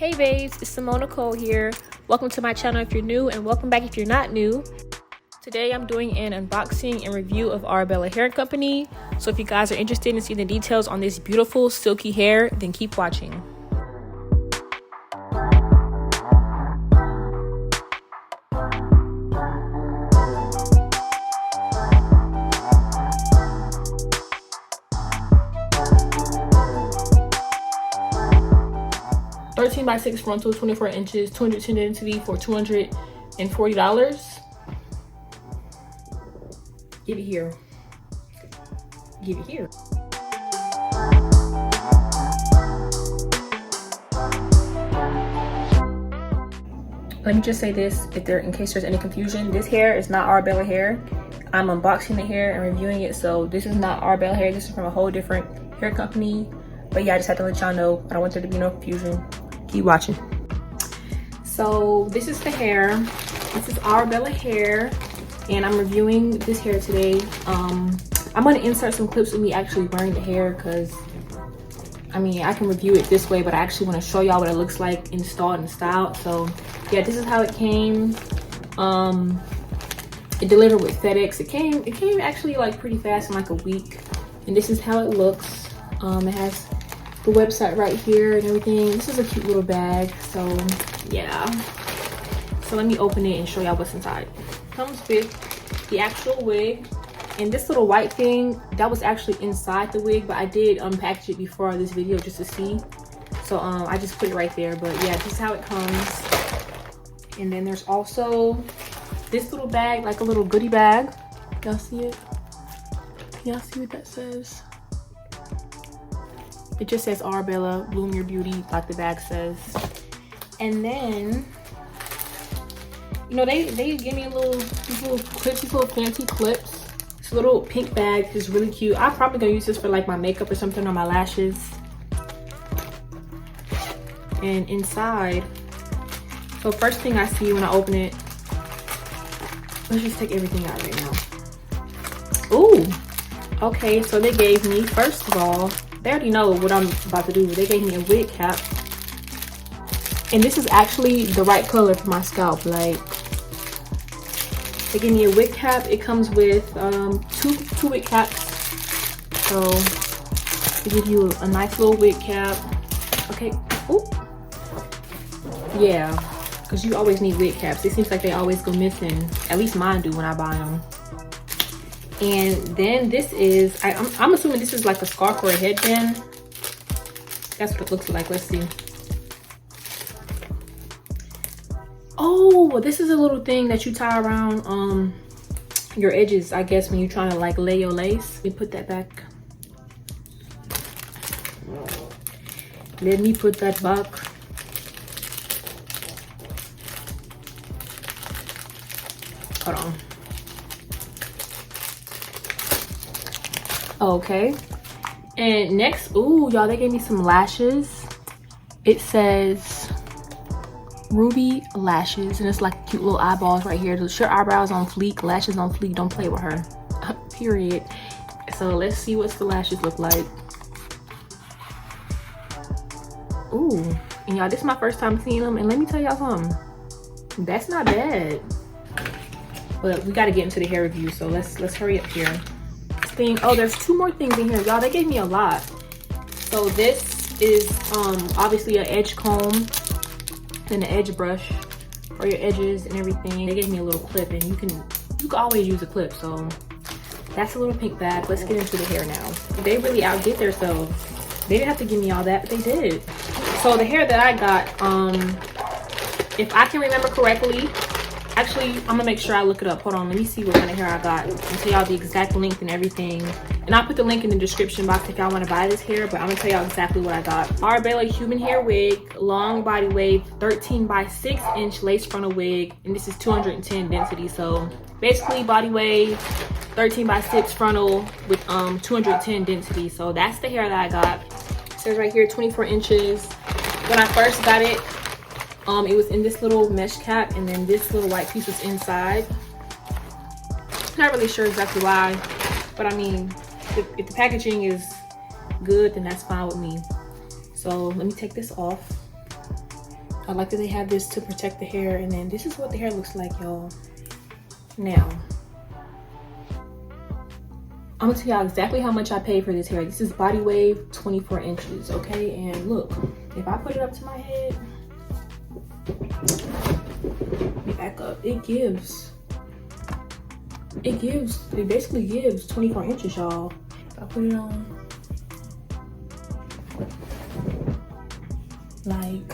Hey babes, it's Simone Nicole here. Welcome to my channel if you're new, and welcome back if you're not new. Today I'm doing an unboxing and review of Arabella Hair Company. So if you guys are interested in seeing the details on this beautiful silky hair, then keep watching. (13x6) frontal, 24 inches, 210 density for $240. Give it here. Give it here. Let me just say this, in case there's any confusion, this hair is not Arabella hair. I'm unboxing the hair and reviewing it, so this is not Arabella hair. This is from a whole different hair company. But yeah, I just had to let y'all know. I don't want there to be no confusion. Keep watching. So this is the hair. This is Arabella hair, and I'm reviewing this hair today. I'm gonna insert some clips of me actually wearing the hair, because I mean I can review it this way, but I actually want to show y'all what it looks like installed and styled. So yeah, this is how it came. It delivered with FedEx. It came actually like pretty fast, in like a week, and this is how it looks. It has the website right here and everything. This is a cute little bag. So yeah, so let me open it and show y'all what's inside. Comes with the actual wig, and this little white thing that was actually inside the wig, but I did unpackage it before this video just to see. So I just put it right there. But yeah, this is how it comes. And then there's also this little bag, like a little goodie bag. Y'all see it? Y'all see what that says? It just says Arabella, Bloom Your Beauty, like the bag says. And then, you know, they give me these little clips, these little fancy clips. This little pink bag is really cute. I'm probably gonna use this for like my makeup or something, or my lashes. And inside, so first thing I see when I open it, let's just take everything out right now. Ooh, okay, so they gave me, first of all, they already know what I'm about to do. They gave me a wig cap, and this is actually the right color for my scalp. Like, they gave me a wig cap. It comes with two wig caps, so they give you a nice little wig cap. Okay. Ooh. Yeah, because you always need wig caps. It seems like they always go missing. At least mine do when I buy them. And then this is, I'm assuming this is like a scarf or a headband. That's what it looks like. Let's see. Oh, this is a little thing that you tie around your edges, I guess, when you're trying to like lay your lace. Let me put that back. Let me put that back. Hold on. Okay, and next, ooh, y'all, they gave me some lashes. It says Ruby Lashes, and it's like cute little eyeballs right here. Your eyebrows on fleek, lashes on fleek. Don't play with her. Period. So let's see what the lashes look like. Ooh, and y'all, this is my first time seeing them, and let me tell y'all something. That's not bad. But we got to get into the hair review, so let's hurry up here. Thing, oh, there's two more things in here, y'all. They gave me a lot. So this is obviously an edge comb and an edge brush for your edges and everything. They gave me a little clip, and you can always use a clip. So that's a little pink bag. Let's get into the hair now. They really outdid themselves. They didn't have to give me all that, but they did. So the hair that I got, if I can remember correctly, actually, I'm gonna make sure I look it up. Hold on, let me see what kind of hair I got and tell y'all the exact length and everything. And I'll put the link in the description box if y'all want to buy this hair, but I'm gonna tell y'all exactly what I got. Arabella human hair wig, long body wave, 13x6 inch lace frontal wig, and this is 210 density. So basically body wave, 13x6 frontal with 210 density. So that's the hair that I got. It says right here 24 inches. When I first got it, it was in this little mesh cap, and then this little white piece was inside. Not really sure exactly why, but I mean, if the packaging is good, then that's fine with me. So let me take this off. I like that they have this to protect the hair, and then this is what the hair looks like, y'all. Now, I'm gonna tell y'all exactly how much I paid for this hair. This is Body Wave 24 inches, okay? And look, if I put it up to my head, let me back up. It basically gives 24 inches, y'all. If I put it on, like,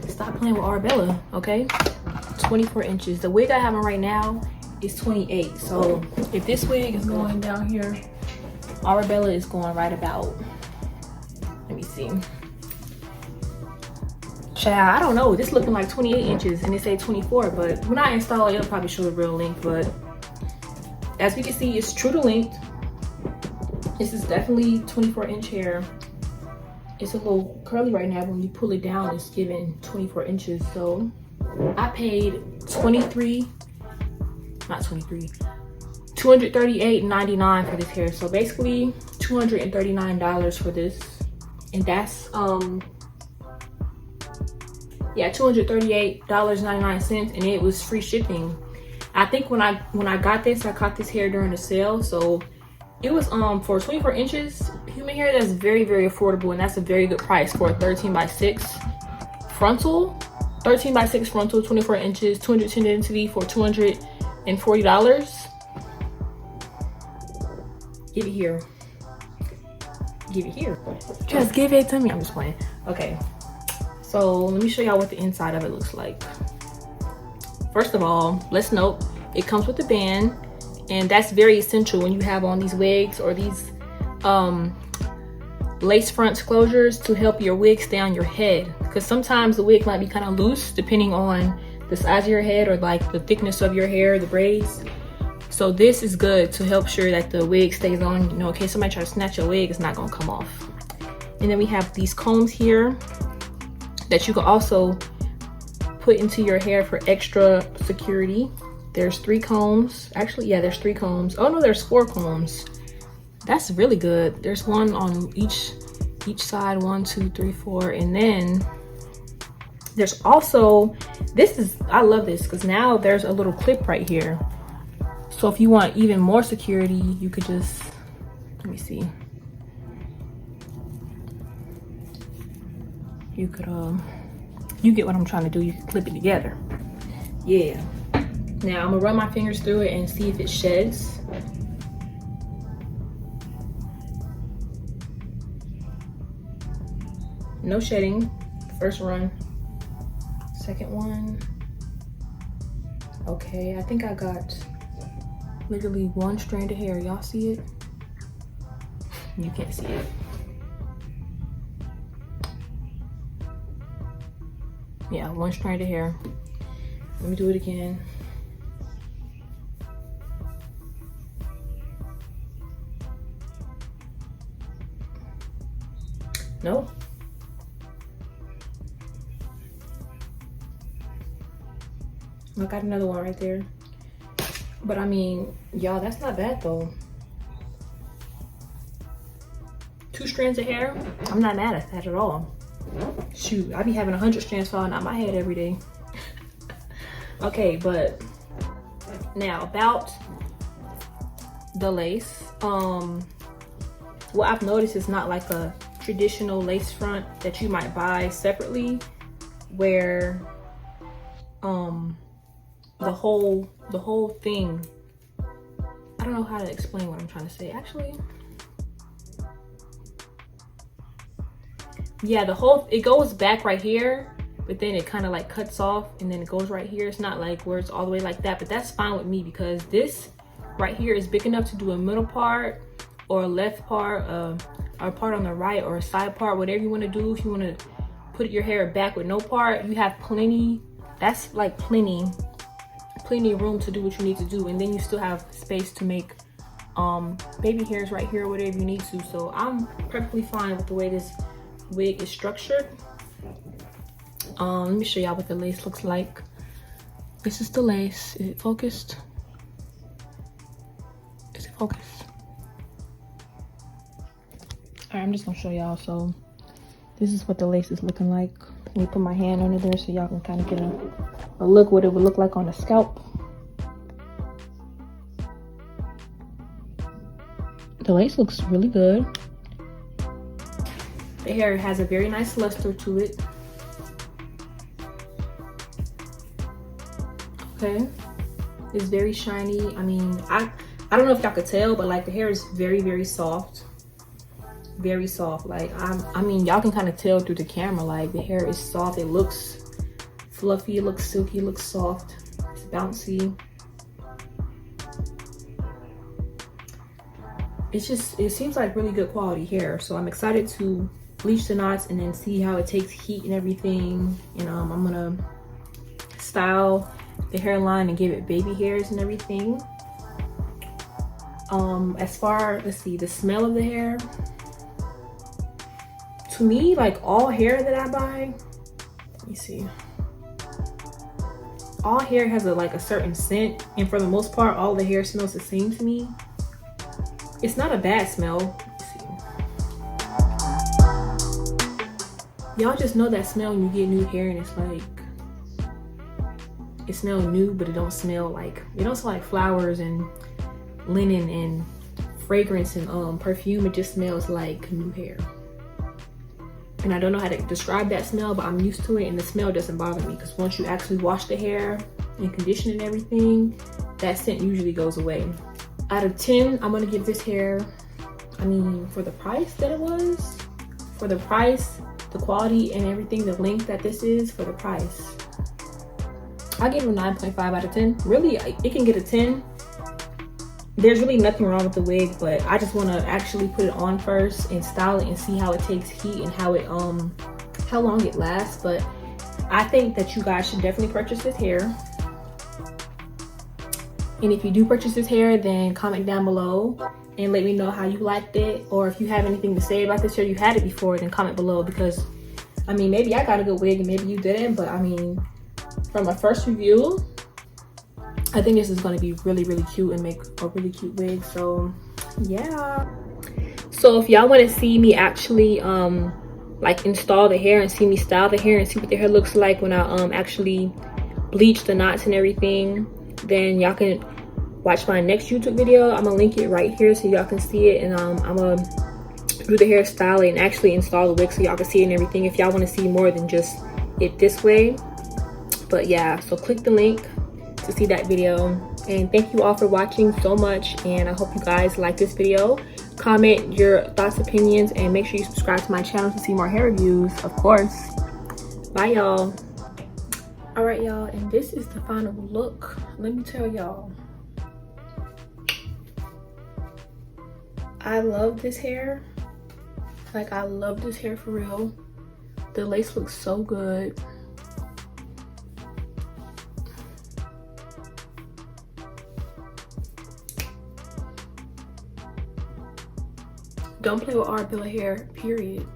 stop playing with Arabella, okay? 24 inches. The wig I have on right now is 28. So if this wig is going down here, Arabella is going right about, let me see. Child, I don't know. This looking like 28 inches and it say 24, but when I install it, it'll probably show the real length. But as we can see, it's true to length. This is definitely 24-inch hair. It's a little curly right now, but when you pull it down, it's giving 24 inches. So I paid $238.99 for this hair. So basically $239 for this. And that's yeah, $238.99, and it was free shipping. I think when I got this, I caught this hair during the sale, so it was for 24 inches human hair. That's very, very affordable, and that's a very good price for a 13x6 frontal. 13x6 frontal, 24 inches, 210 density for $240. Give it here. Give it here. Just give it to me. I'm just playing. Okay. So let me show y'all what the inside of it looks like. First of all, let's note it comes with a band, and that's very essential when you have on these wigs or these lace front closures to help your wig stay on your head, because sometimes the wig might be kind of loose depending on the size of your head or like the thickness of your hair, the braids. So this is good to help sure that the wig stays on, you know, in case somebody tries to snatch your wig, it's not gonna come off. And then we have these combs here that you can also put into your hair for extra security. There's 3 combs. Actually, yeah, there's 3 combs. Oh no, there's 4 combs. That's really good. There's one on each side, 1, 2, 3, 4. And then there's also, I love this because now there's a little clip right here. So if you want even more security, you could just, let me see. You could, you get what I'm trying to do. You can clip it together. Yeah. Now I'm gonna run my fingers through it and see if it sheds. No shedding. First run. Second one. Okay, I think I got literally 1 strand of hair. Y'all see it? You can't see it. Yeah, 1 strand of hair. Let me do it again. No. I got another one right there. But I mean, y'all, that's not bad though. 2 strands of hair, I'm not mad at that at all. Shoot, I be having 100 strands falling out my head every day. Okay, but now about the lace. What I've noticed is not like a traditional lace front that you might buy separately, where the whole thing, I don't know how to explain what I'm trying to say actually. Yeah, it goes back right here, but then it kind of like cuts off and then it goes right here. It's not like where it's all the way like that, but that's fine with me because this right here is big enough to do a middle part or a left part, or a part on the right, or a side part, whatever you want to do. If you want to put your hair back with no part, you have plenty. That's like plenty room to do what you need to do, and then you still have space to make baby hairs right here or whatever you need to. So I'm perfectly fine with the way this wig is structured. Let me show y'all what the lace looks like. This is the lace. Is it focused? Is it focused? All right, I'm just gonna show y'all. So this is what the lace is looking like. Let me put my hand under there so y'all can kind of get a look what it would look like on the scalp. The lace looks really good. The hair has a very nice luster to it. Okay, it's very shiny. I mean, I don't know if y'all could tell, but like the hair is very, very soft. Very soft. Like I mean, y'all can kind of tell through the camera, like the hair is soft. It looks fluffy, it looks silky, it looks soft, it's bouncy. It seems like really good quality hair. So I'm excited to bleach the knots and then see how it takes heat and everything. And I'm gonna style the hairline and give it baby hairs and everything. As far, let's see, the smell of the hair, to me, like all hair that I buy, let me see, all hair has a certain scent, and for the most part all the hair smells the same to me. It's not a bad smell. Y'all just know that smell when you get new hair and it's like, it smells new, but it don't smell like, it don't smell like flowers and linen and fragrance and perfume. It just smells like new hair. And I don't know how to describe that smell, but I'm used to it, and the smell doesn't bother me because once you actually wash the hair and condition and everything, that scent usually goes away. Out of 10, I'm gonna give this hair, I mean, for the price that it was, for the price, the quality and everything, the length that this is, for the price, I give it a 9.5 out of 10. Really, it can get a 10. There's really nothing wrong with the wig, but I just want to actually put it on first and style it and see how it takes heat and how long it lasts. But I think that you guys should definitely purchase this hair. And if you do purchase this hair, then comment down below and let me know how you liked it, or if you have anything to say about this hair, you had it before, then comment below. Because I mean, maybe I got a good wig and maybe you didn't, but I mean, from my first review, I think this is going to be really, really cute and make a really cute wig. So yeah, so if y'all want to see me actually like install the hair and see me style the hair and see what the hair looks like when I actually bleach the knots and everything, then y'all can watch my next YouTube video. I'm gonna link it right here so y'all can see it, and I'm gonna do the hairstyle and actually install the wig so y'all can see it and everything, if y'all want to see more than just it this way. But yeah, so click the link to see that video, and thank you all for watching so much, and I hope you guys like this video. Comment your thoughts, opinions, and make sure you subscribe to my channel to see more hair reviews, of course. Bye y'all. All right y'all, and this is the final look. Let me tell y'all, I love this hair. Like, I love this hair for real. The lace looks so good. Don't play with Arabella hair, period.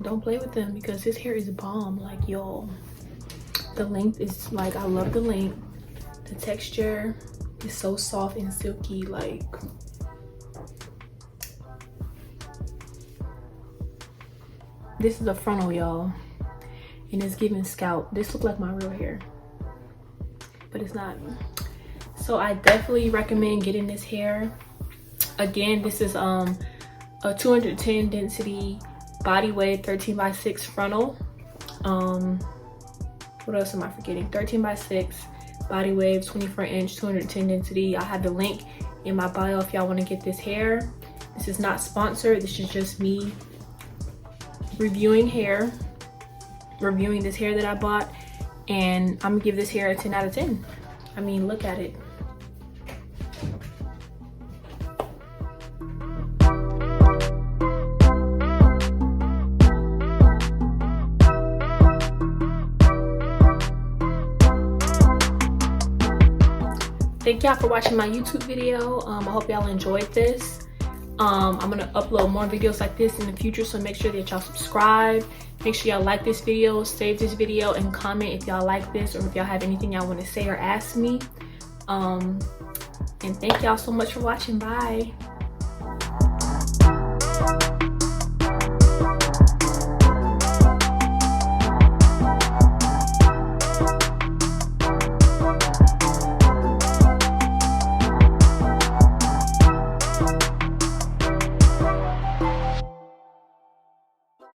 Don't play with them, because his hair is bomb. Like, y'all, the length is like, I love the length. The texture is so soft and silky. Like, this is a frontal, y'all, and it's giving scalp. This looks like my real hair, but it's not. So I definitely recommend getting this hair. Again, this is a 210 density body wave 13x6 frontal. What else am I forgetting? 13x6 body wave, 24-inch, 210 density. I have the link in my bio if y'all want to get this hair. This is not sponsored. This is just me reviewing this hair that I bought, and I'm gonna give this hair a 10 out of 10. I mean, look at it. Thank y'all for watching my YouTube video. I hope y'all enjoyed this. I'm gonna upload more videos like this in the future, so make sure that y'all subscribe. Make sure y'all like this video, save this video, and comment if y'all like this, or if y'all have anything y'all want to say or ask me. And thank y'all so much for watching. Bye.